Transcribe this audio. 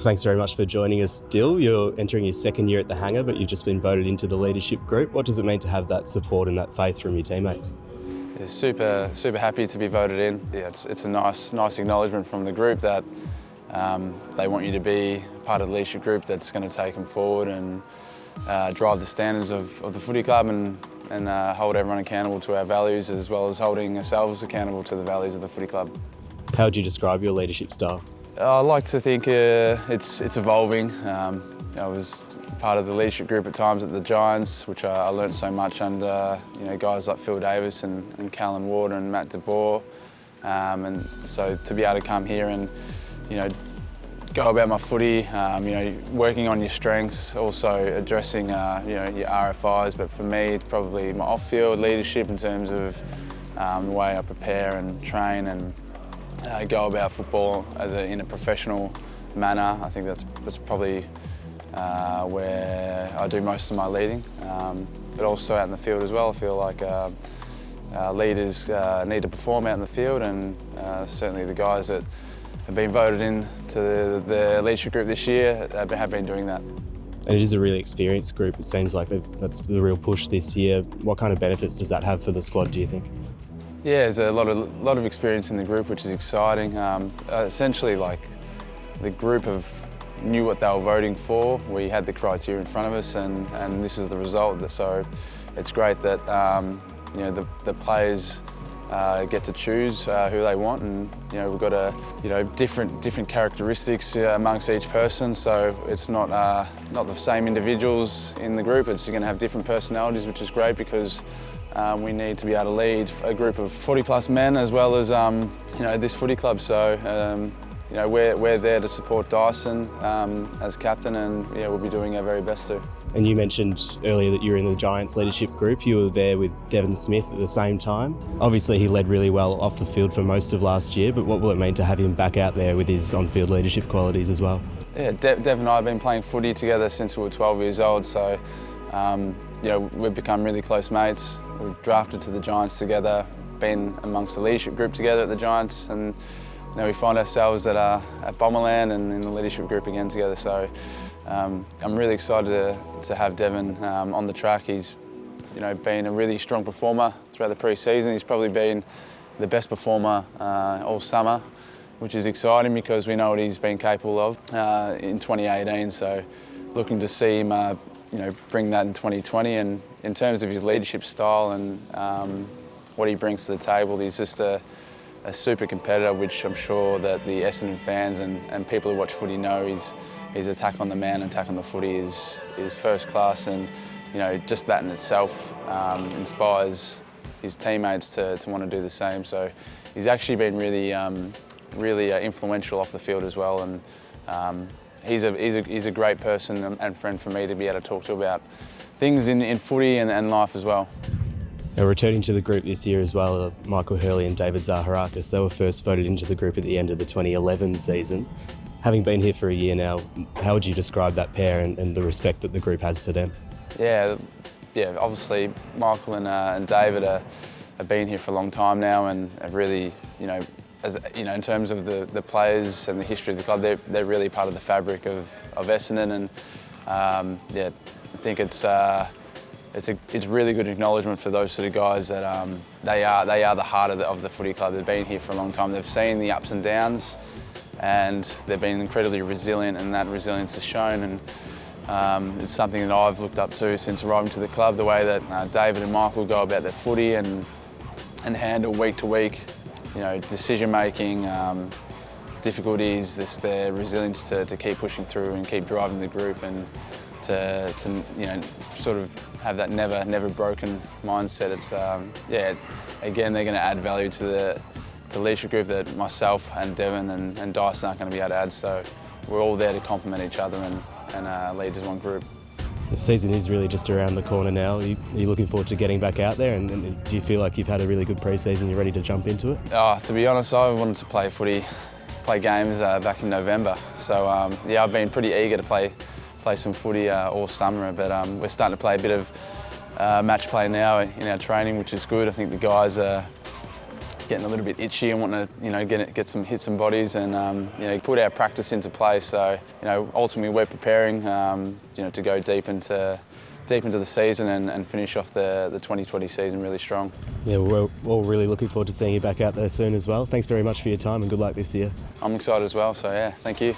Thanks very much for joining us, Dill. You're entering your second year at the Hangar, but you've just been voted into the leadership group. What does it mean to have that support and that faith from your teammates? Yeah, super happy to be voted in. Yeah, it's a nice acknowledgement from the group that they want you to be part of the leadership group that's going to take them forward and drive the standards of the footy club and hold everyone accountable to our values, as well as holding ourselves accountable to the values of the footy club. How would you describe your leadership style? I like to think it's evolving. I was part of the leadership group at times at the Giants, which I learnt so much under guys like Phil Davis and Callan Ward and Matt DeBoer. And so to be able to come here and go about my footy, working on your strengths, also addressing your RFIs. But for me, it's probably my off-field leadership in terms of the way I prepare and train and go about football in a professional manner. I think that's probably where I do most of my leading, but also out in the field as well. I feel like leaders need to perform out in the field, and certainly the guys that have been voted into the leadership group this year have been doing that. And it is a really experienced group. It seems like that's the real push this year. What kind of benefits does that have for the squad, do you think? Yeah, there's a lot of experience in the group, which is exciting. Essentially, like, the group knew what they were voting for. We had the criteria in front of us, and this is the result. So it's great that the players get to choose who they want, and we've got different characteristics amongst each person. So it's not the same individuals in the group. It's going to have different personalities, which is great because we need to be able to lead a group of 40+ men as well as this footy club. So we're there to support Dyson as captain, and we'll be doing our very best to. And you mentioned earlier that you were in the Giants leadership group. You were there with Devon Smith at the same time. Obviously he led really well off the field for most of last year, but what will it mean to have him back out there with his on-field leadership qualities as well? Yeah, Dev and I have been playing footy together since we were 12 years old, so we've become really close mates. We've drafted to the Giants together, been amongst the leadership group together at the Giants, and we find ourselves at Bomberland and in the leadership group again together. So I'm really excited to have Devon on the track. He's been a really strong performer throughout the pre-season. He's probably been the best performer all summer, which is exciting because we know what he's been capable of in 2018. So looking to see him bring that in 2020. And in terms of his leadership style and what he brings to the table, he's just a super competitor, which I'm sure that the Essendon fans and people who watch footy know. His attack on the man and attack on the footy is first class, and just that in itself inspires his teammates to want to do the same. So he's actually been really influential off the field as well, and he's a great person and friend for me to be able to talk to about things in footy and life as well. Now, returning to the group this year as well, Michael Hurley and David Zaharakis, they were first voted into the group at the end of the 2011 season. Having been here for a year now, how would you describe that pair and the respect that the group has for them? Yeah. Obviously, Michael and David have been here for a long time now, and have really, in terms of the players and the history of the club, they're really part of the fabric of Essendon, and I think it's a really good acknowledgement for those sort of guys that they are the heart of the footy club. They've been here for a long time. They've seen the ups and downs, and they've been incredibly resilient, and that resilience is shown. And it's something that I've looked up to since arriving to the club, the way that David and Michael go about their footy and handle week to week, decision making, difficulties, their resilience to keep pushing through and keep driving the group, and to sort of have that never broken mindset. It's again, they're going to add value to the leadership group that myself and Devon and Dyson aren't going to be able to add. So we're all there to complement each other and lead as one group. The season is really just around the corner now. Are you looking forward to getting back out there, and do you feel like you've had a really good pre-season, you're ready to jump into it? To be honest, I wanted to play games back in November. So I've been pretty eager to play some footy all summer, but we're starting to play a bit of match play now in our training, which is good. I think the guys are getting a little bit itchy and wanting to hit some bodies and put our practice into place. So ultimately we're preparing to go deep into the season and finish off the 2020 season really strong. Yeah, we're all really looking forward to seeing you back out there soon as well. Thanks very much for your time and good luck this year. I'm excited as well, so yeah, thank you.